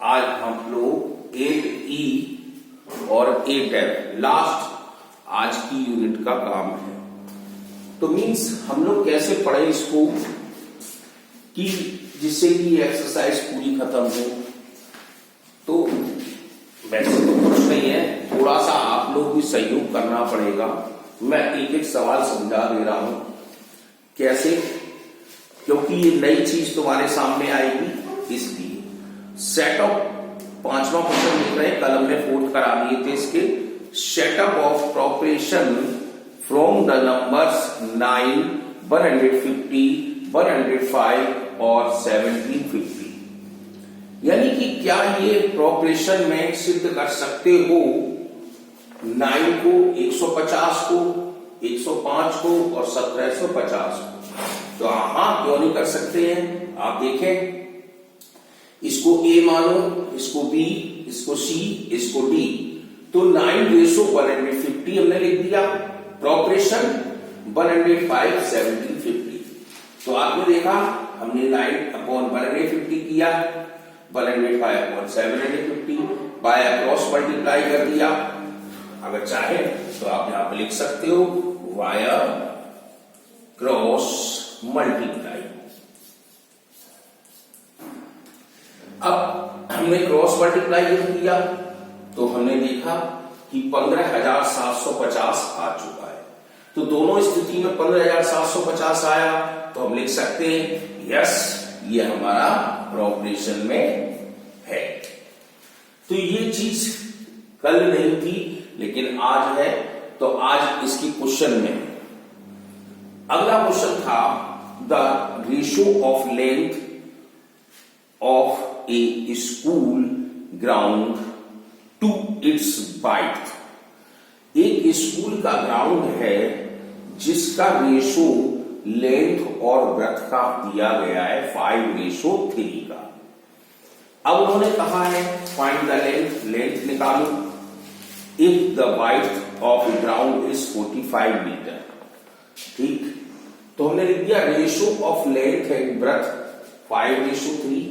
आज हम लोग 8E और 8F लास्ट आज की यूनिट का काम है। तो मीन्स हम लोग कैसे पढ़े इसको कि जिससे कि एक्सरसाइज पूरी खत्म हो। तो वैसे तो कुछ नहीं है, थोड़ा सा आप लोग भी सहयोग करना पड़ेगा। मैं एक एक सवाल समझा दे रहा हूं कैसे, क्योंकि ये नई चीज तुम्हारे सामने आएगी। इसलिए सेट ऑफ 5वां क्वेश्चन लिख रहे हैं, कल हमने 4th करा दिए थे इसके। Setup of proportion from the numbers 9, 150, 105 और 1750। यानी कि क्या ये प्रोपरेशन में सिद्ध कर सकते हो 9 को, 150 को, 105 को और 1750 को? तो हाँ, क्यों नहीं कर सकते हैं। आप देखें, इसको A मानो, इसको B, इसको C, इसको D। तो 9:150 हमने लिख दिया। प्रोपरेशन 105, 1750। तो आपने देखा हमने 9/150 किया, 105/750 बाय अक्रॉस मल्टीप्लाई कर दिया। अगर चाहे तो आप यहां पर लिख सकते हो वाया क्रॉस मल्टीप्लाई। अब हमने क्रॉस मल्टीप्लाई किया तो हमने देखा कि 15,750 आ चुका है। तो दोनों स्थिति में 15,750 आया तो हम लिख सकते हैं यस, ये हमारा प्रोपरेशन में है। तो ये चीज कल नहीं थी लेकिन आज है, तो आज इसकी क्वेश्चन में अगला क्वेश्चन था the ratio of length of a school ground to its breadth. एक स्कूल का ग्राउंड है जिसका रेशो लेंथ और ब्रेड्थ का दिया गया है 5:3 का। अब उन्होंने कहा है फाइंड द लेंथ, लेंथ निकालो। If the breadth of ground is 45 metre, ठीक। तो हमने लिख दिया ratio of length and breadth 5:3,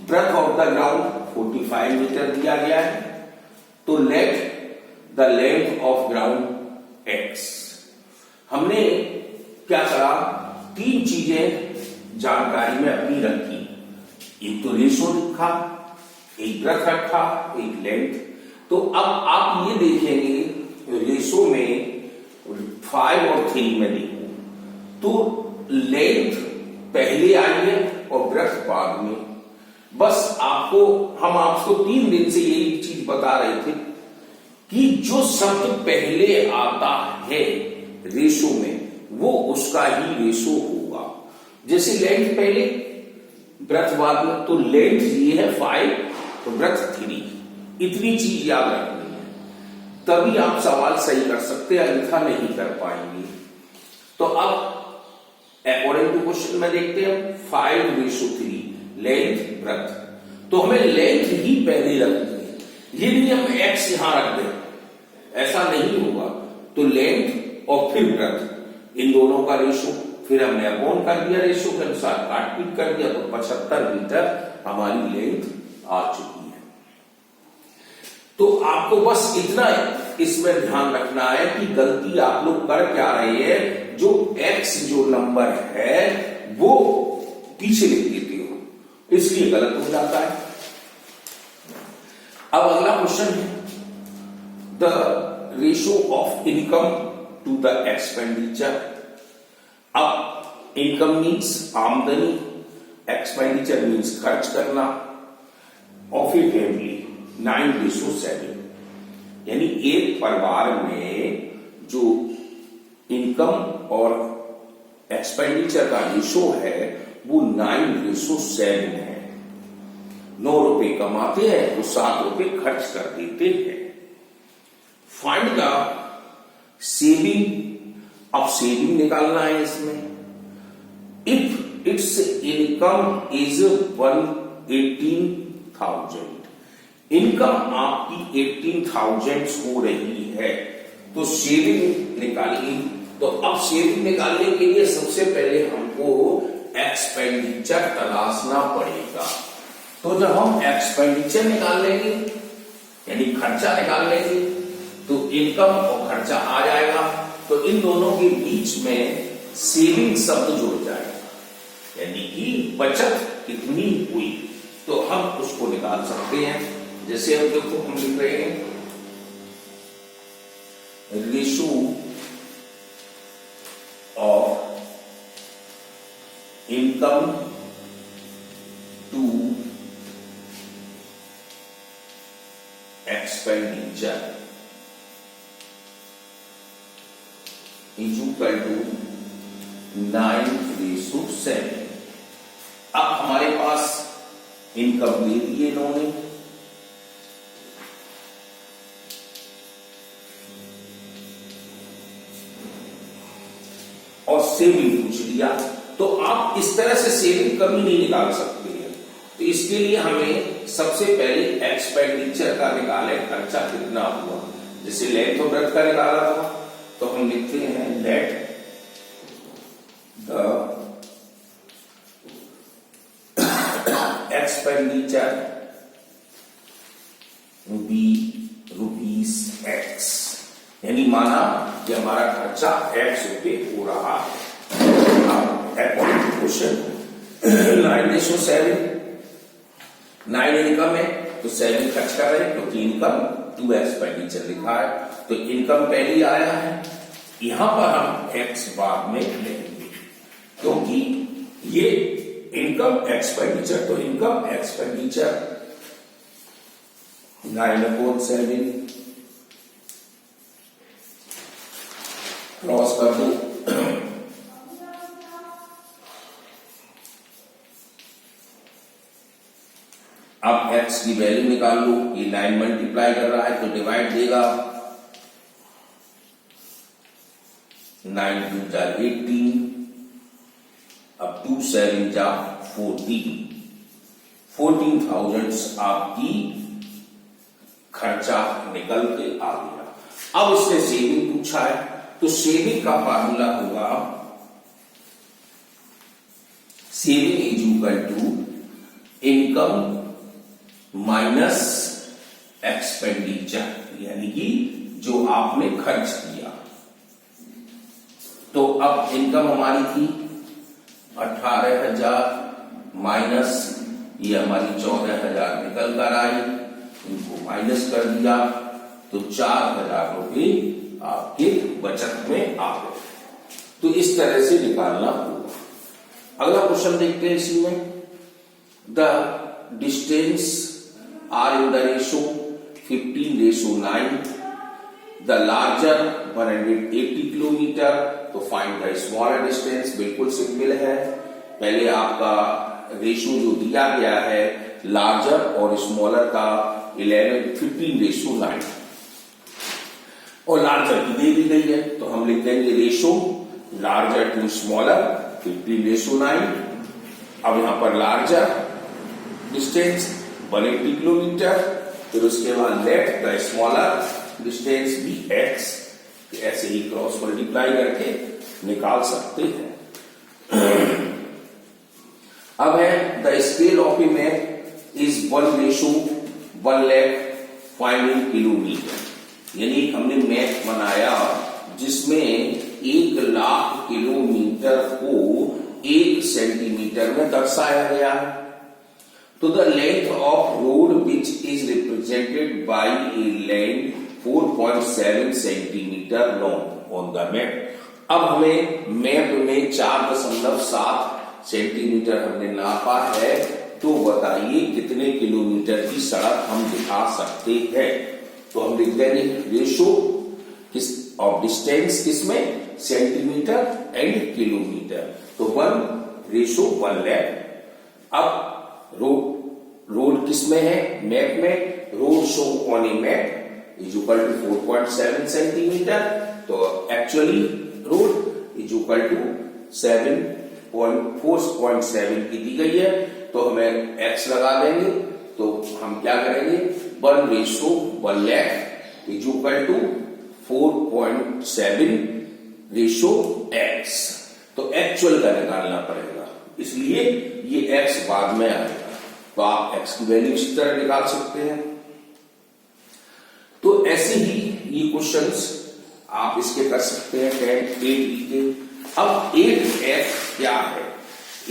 breadth of the ground 45 metre दिया गया है। तो let the length of ground x। हमने क्या करा, 3 चीजें जानकारी में अपनी रखी। एक तो रेशो लिखा, एक ब्रेड्थ रखा, एक लेंथ। तो अब आप ये देखेंगे रेशो में 5 और 3 में देखो तो लेंथ पहले आई है और ब्रेड्थ बाद में। बस हम आपको 3 दिन से यही चीज बता रहे थे कि जो शब्द पहले आता है रेशो में वो उसका ही रेशो होगा। जैसे लेंथ पहले ब्रेड्थ बाद में, तो लेंथ ये है 5 तो ब्रेड्थ 3। इतनी चीज याद रखनी है, तभी आप सवाल सही कर सकते हैं, अन्यथा नहीं कर पाएंगे। तो अब अकॉर्डिंग टू क्वेश्चन में देखते हैं 5:3 लेंथ ब्रेड्थ। तो हमें लेंथ ही पहले रखनी है। ये नहीं हम x यहां रख दें, ऐसा नहीं होगा। तो लेंथ और फिर ब्रेड्थ, इन दोनों का रेशो, फिर हमने अपॉन कर दिया रेशो के अनुसार, काट पीट कर दिया, तो 75 मीटर हमारी लेंथ आ चुकी है। तो आपको बस इतना इसमें ध्यान रखना है कि गलती आप लोग कर क्या रहे हैं, जो x जो नंबर है वो पीछे लिख देते हो, इसलिए गलत हो जाता है। अब अगला क्वेश्चन है the ratio of income to the expenditure. अब इनकम मीन्स आमदनी, एक्सपेंडिचर मीन्स खर्च करना ऑफ ए फैमिली 9:7। यानी एक परिवार में जो इनकम और एक्सपेंडिचर का रेशो है वो 9:7 है। 9 रुपए कमाते हैं तो 7 रुपए खर्च कर देते हैं। Find the saving. अब सेविंग निकालना है इसमें। If it's income is 18,000, income आपकी 18,000 हो रही है तो सेविंग निकालिए। तो अब सेविंग निकालने के लिए सबसे पहले हमको एक्सपेंडिचर तलाशना पड़ेगा। तो जब हम एक्सपेंडिचर निकाल लेंगे यानी खर्चा निकाल लेंगे तो इनकम और खर्चा आ जाएगा, तो इन दोनों के बीच में सेविंग शब्द जुड़ जाएगा यानी कि बचत कितनी हुई, तो हम उसको निकाल सकते हैं। जैसे अब देखो हम लिख रहे हैं ratio of income to expenditure is equal to 9:7। अब हमारे पास इनकम दे दी इन्होंने, और सेविंग पूछ लिया, तो आप इस तरह से सेविंग कभी नहीं निकाल सकते हैं। तो इसके लिए हमें सबसे पहले एक्सपेंडिचर का निकाले, खर्चा कितना हुआ। जैसे लेट ऑफ ब्रेथ का निकाला था तो हम लिखते हैं let the expenditure be ₹X, यानी माना कि हमारा खर्चा X रुपये हो रहा है। क्वेश्चन 9:7, 9 इनकम है तो 7 खर्च कर रहे हैं, तो इनकम 2 एक्सपेंडिचर लिखा है, तो इनकम पहले आया है, यहां पर हम X बाद में लेंगे क्योंकि ये इनकम एक्सपेंडिचर, तो इनकम एक्सपेंडिचर 9/7 क्रॉस कर दो, अब x की वैल्यू निकाल लो, ये 9 मल्टीप्लाई कर रहा है तो डिवाइड देगा, 9 2 जा 18, अब 2 7 जा 14,000 आपकी खर्चा निकल के आ गया। अब इसने सेविंग पूछा है, तो सेविंग का फार्मूला होगा saving is equal to income minus expenditure, यानी कि जो आपने खर्च किया। तो अब इनकम हमारी थी 18,000 माइनस ये हमारी 14,000 निकल कर आई, इनको माइनस कर दिया तो 4,000 रुपये आपके बचत में आ गए। तो इस तरह से निकालना होगा। अगला क्वेश्चन देखते हैं इसी में, the distance are in the ratio 15:9, the larger 180 kilometre, तो फाइंड द स्मॉलर डिस्टेंस। बिल्कुल सिंपल है, पहले आपका रेशो जो दिया गया है लार्जर और स्मॉलर का 15:9 और लार्जर की दे दी गई है, तो हम लिख देंगे रेशो लार्जर टू स्मॉलर 15:9। अब यहां पर लार्जर डिस्टेंस 180 किलोमीटर, फिर उसके बाद लेट द स्मॉलर डिस्टेंस भी x, ऐसे ही क्रॉस मल्टीप्लाई करके निकाल सकते हैं। अब है the scale of A map is 1:1 lakh, find in kilometre, यानी हमने मैप बनाया जिसमें 1 लाख किलोमीटर को 1 सेंटीमीटर में दर्शाया गया है। तो the length of road which is represented by A line 4.7 centimetre long on the map. अब हमें मैप में 4.7 सेंटीमीटर हमने नापा है, तो बताइए कितने किलोमीटर की सड़क हम दिखा सकते हैं। तो हम लिख देंगे रेशो किस ऑफ डिस्टेंस किसमें, सेंटीमीटर एंड किलोमीटर, तो 1:1 lakh। अब रोड किसमें है, मैप में, road show on a map is equal to 4.7 centimetre, तो actually road is equal to 4.7 की दी गई है, तो हमें x लगा देंगे, तो हम क्या करेंगे 1:1 lakh is equal to 4.7:x, तो एक्चुअल का निकालना पड़ेगा, इसलिए ये x बाद में आएगा, तो आप x की वैल्यू इसी तरह निकाल सकते हैं। तो ऐसे ही ये क्वेश्चंस आप इसके कर सकते हैं 8E के। अब 8F क्या है?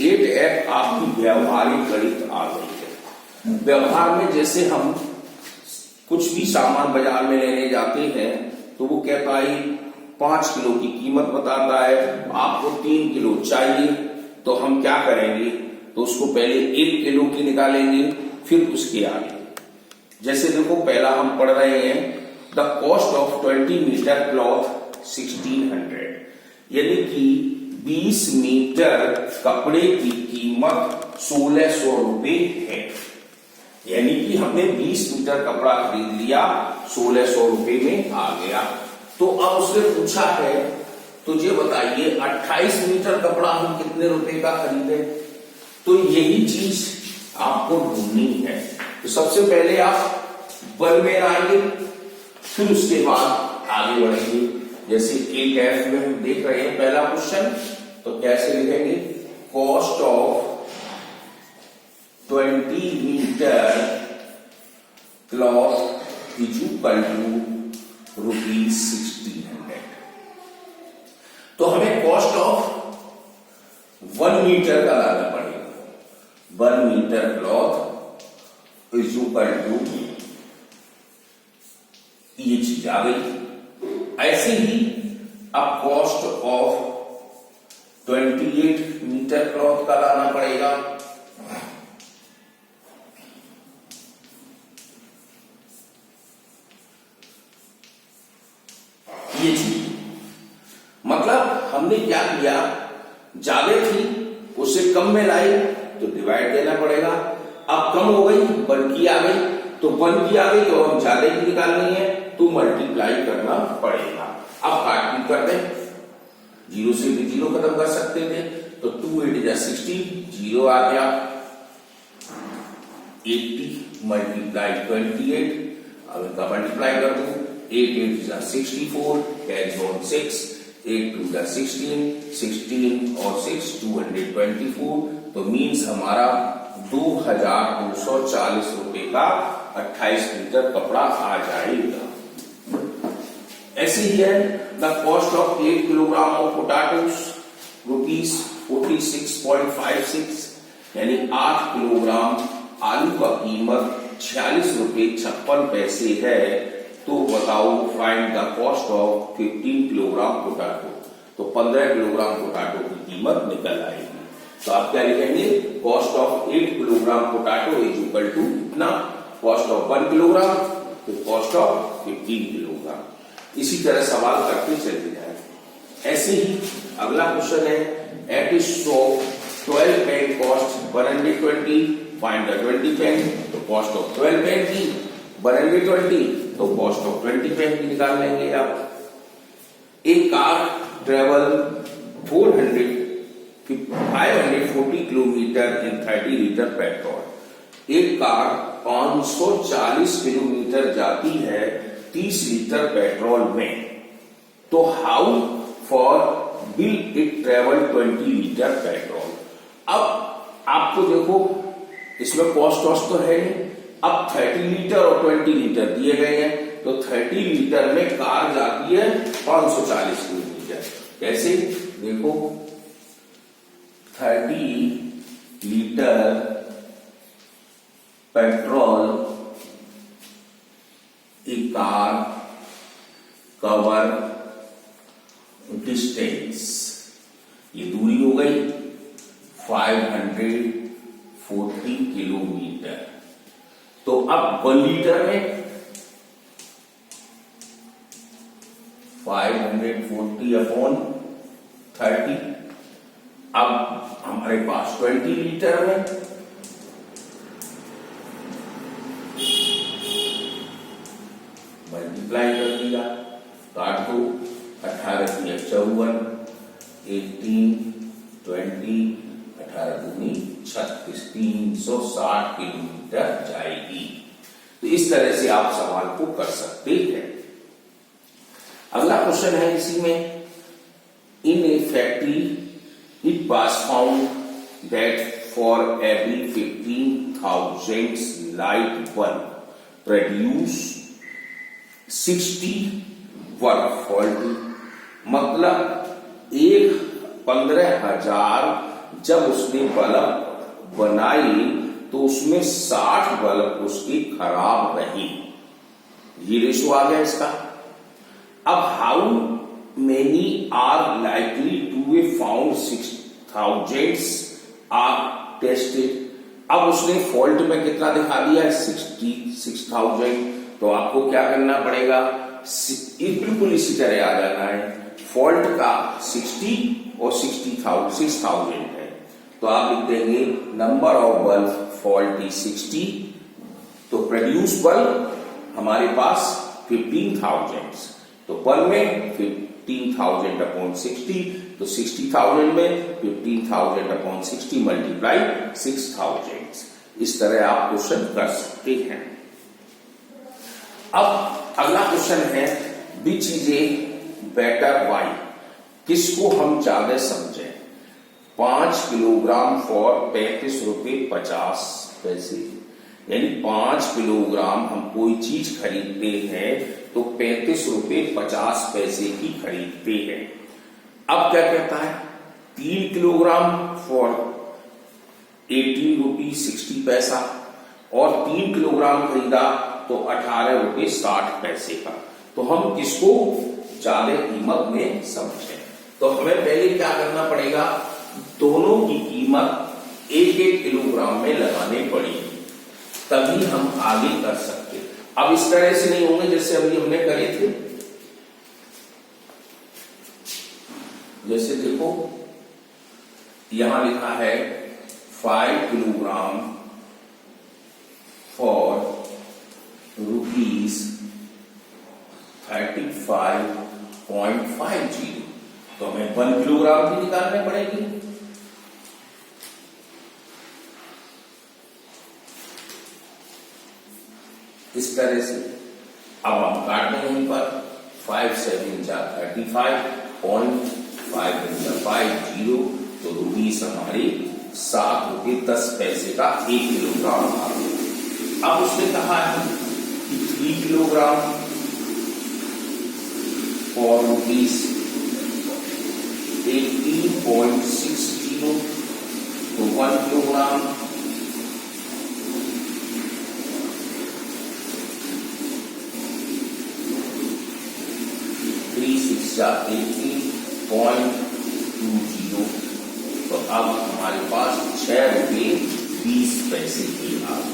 8F आपकी व्यवहारिक गणित आ गई है। व्यवहार में जैसे हम कुछ भी सामान बाजार में लेने जाते हैं तो वो कहता है 5 किलो की कीमत बताता है, आपको 3 किलो चाहिए, तो हम क्या करेंगे, तो उसको पहले 1 किलो की निकालेंगे, फिर उसके आगे। जैसे देखो पहला हम पढ़ रहे हैं the cost of 20 metre cloth 1600, यानी कि 20 मीटर कपड़े की कीमत 1600 रुपए है। यानी कि हमने 20 मीटर कपड़ा खरीद लिया, 1600 रुपए में आ गया। तो अब उसने पूछा है तो ये बताइए 28 मीटर कपड़ा हम कितने रुपए का खरीदे। तो यही चीज आपको ढूंढनी है। तो सबसे पहले आप वन में आएंगे, फिर उसके बाद आगे बढ़ेंगे। जैसे 8F में हम देख रहे हैं पहला क्वेश्चन, तो कैसे लिखेंगे, cost of 20 metre cloth is equal to rupees 1600। तो हमें कॉस्ट ऑफ 1 मीटर का लाना पड़ेगा। 1 metre cloth is equal to, ये चीज आ गई। ऐसे ही अब कॉस्ट ऑफ 28 मीटर क्लॉथ का लाना पड़ेगा। ये चीज मतलब हमने क्या किया, ज्यादा थी उसे कम में लाई तो डिवाइड देना पड़ेगा। अब कम हो गई, 1 की आ गई, तो 1 की आ गई तो हम ज्यादा की निकालनी है तो मल्टीप्लाई करना पड़ेगा। अब काट कर दें, 0 से भी 0 खत्म कर सकते थे, तो 2 8 जा 60, 0 आ गया। 80 मल्टीप्लाई 28, अब इनका मल्टीप्लाई कर दो, 8 8 जा 64, कैच ऑन 6, 8 2 जा 16, 16 और 6 224, तो मीन्स हमारा 2240 रुपए का 28 मीटर कपड़ा आ जाएगा। ऐसे ही है the cost of 8 kilogram of potatoes rupees 46.56, यानी 8 किलोग्राम आलू का कीमत 46 रुपए 56 पैसे है। तो बताओ find the cost of 15 kilogram potato. तो 15 किलोग्राम पोटैटो की कीमत निकल आएगी। तो आप क्या लिखेंगे, cost of 8 kilogram potato is equal to ना कॉस्ट ऑफ 1 किलोग्राम तो कॉस्ट ऑफ 15 किलोग्राम। इसी तरह सवाल करते चले जाए। ऐसे ही अगला क्वेश्चन है, at is shop 12 pen cost 120, find the 20 pen. तो कॉस्ट ऑफ 12 पेन की 120, तो कॉस्ट ऑफ 20 पेन की निकाल लेंगे आप। एक कार ट्रेवल 540 किलोमीटर इन 30 लीटर पेट्रोल। एक कार 540 किलोमीटर जाती है 30 लीटर पेट्रोल में, तो how for will it travel 20 litre petrol. अब आपको देखो इसमें कॉस्ट वॉस्ट तो है नहीं, अब 30 लीटर और 20 लीटर दिए गए हैं, तो 30 लीटर में कार जाती है 540 किलोमीटर। कैसे देखो, 30 litre petrol a car cover distance, ये दूरी हो गई 540 किलोमीटर। तो अब 1 लीटर में 540 अपॉन 30, अब हमारे पास 20 लीटर में मल्टीप्लाई कर दिया, काट दो, 18 की 54, 18 20, 18 दूनी 36, 360 किलोमीटर जाएगी। तो इस तरह से आप सवाल को कर सकते हैं। अगला क्वेश्चन है इसी में, in a factory it was found that for every 15,000 light bulb produce 60 वर्ग वोल्ट। मतलब 15,000 जब उसने बल्ब बनाई तो उसमें 60 बल्ब उसकी खराब रही। ये रेशो आ गया इसका। अब how many are likely to be found 6,000 are tested. अब उसने फॉल्ट में कितना दिखा दिया है 6,000। तो आपको क्या करना पड़ेगा, बिल्कुल इसी तरह आ जाना है। फॉल्ट का 60 और 6,000 है, तो आप लिख देंगे number of bulb fault is 60। तो प्रोड्यूस बल्ब हमारे पास 15,000, तो पर में 15,000 अपॉन 60, तो 60,000 में 15,000 अपॉन 60 मल्टीप्लाई 6,000। इस तरह आप क्वेश्चन कर सकते हैं। अब अगला क्वेश्चन है which is a better buy. किसको हम ज्यादा समझें। 5 किलोग्राम फॉर 35 रुपए 50 पैसे, यानी 5 किलोग्राम हम कोई चीज खरीदते हैं तो 35 रुपए 50 पैसे की खरीदते हैं। अब क्या कहता है 3 किलोग्राम फॉर 18 रुपी 60 पैसा, और 3 किलोग्राम खरीदा तो 18 रुपए 60 पैसे का। तो हम किसको ज्यादा कीमत में समझें। तो हमें पहले क्या करना पड़ेगा, दोनों की कीमत 1-1 किलोग्राम में लगानी पड़ेगी, तभी हम आगे कर सकते। अब इस तरह से नहीं होंगे जैसे अभी हमने करे थे। जैसे देखो यहां लिखा है 5 किलोग्राम फॉर रुपीज 35.50, तो हमें 1 किलोग्राम भी निकालने पड़ेगी। इस तरह से अब हम काट देंगे यहीं पर 5 7 35 0.550, तो रुपीज हमारी 7 रुपये 10 पैसे का 1 किलोग्राम आ गया। अब उसने कहा है कि 3 किलोग्राम फॉर रुपीज 18.60, तो 1 किलोग्राम 18.20, तो अब हमारे पास 6 रुपये 20 पैसे की आ गई।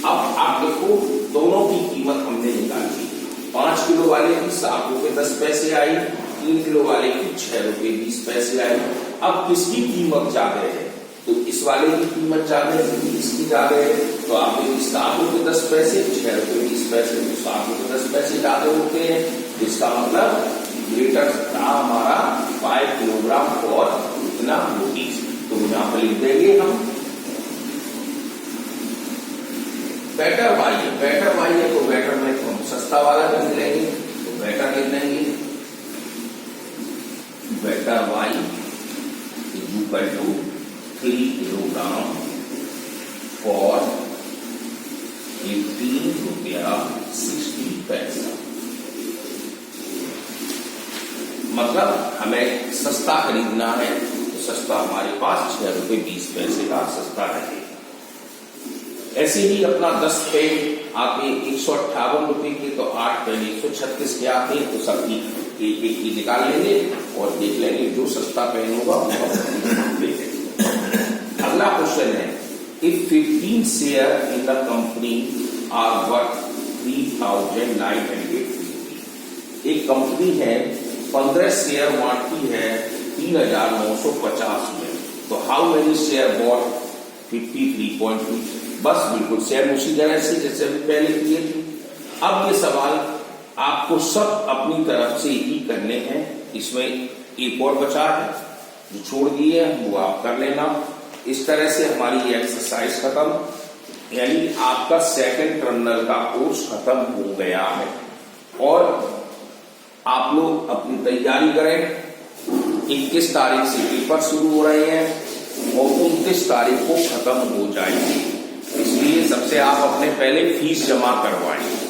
अब आप देखो दोनों की कीमत हमने निकाली। 5 किलो वाले की 7 रुपये 10 पैसे आई, 3 किलो वाले की 6 रुपये 20 पैसे आई। अब किसकी कीमत ज्यादा है, तो इस वाले की कीमत ज्यादा है, इसकी ज्यादा है। तो आप 7 रुपये 10 पैसे 6 रुपये 20 पैसे, तो 7 रुपये 10 पैसे ज्यादा होते हैं। इसका मतलब ग्रेटर था हमारा 5 किलोग्राम फॉर इतना रुपीज। तो यहां पर लिख देंगे हम बेटर वाई है। बेटर वाई है तो बेटर में हम सस्ता वाला भी लेंगे, तो बेटर लिख देंगे better buy equal to 3 kilogram for 18 रुपया 60 पैसा। मतलब हमें सस्ता खरीदना है तो सस्ता हमारे पास 6 रुपये 20 पैसे का सस्ता रहेगा। ऐसे ही अपना 10 पेन आते 158 रुपए के, तो 8 पेन 136 के आते हैं, तो सबकी एक एक की निकाल लेंगे और देख लेंगे जो सस्ता पेन होगा ले लेंगे। अगला क्वेश्चन है if 15 share in the company are worth 3,950। एक कंपनी है 15 शेयर बांटती है 3,950 में, तो हाउ मेनी शेयर बॉट 53.2। बस बिल्कुल शेयर उसी तरह से जैसे अभी पहले किए थे। अब ये सवाल आपको सब अपनी तरफ से ही करने हैं। इसमें एक और बचा है जो छोड़ दिए वो आप कर लेना। इस तरह से हमारी ये एक्सरसाइज खत्म, यानी आपका सेकंड टर्मिनल का कोर्स खत्म हो गया है। और आप लोग अपनी तैयारी करें। 21 तारीख से पेपर शुरू हो रहे हैं। और 29 तारीख को खत्म हो जाएगी। इसलिए सबसे आप अपने पहले फीस जमा करवाएं।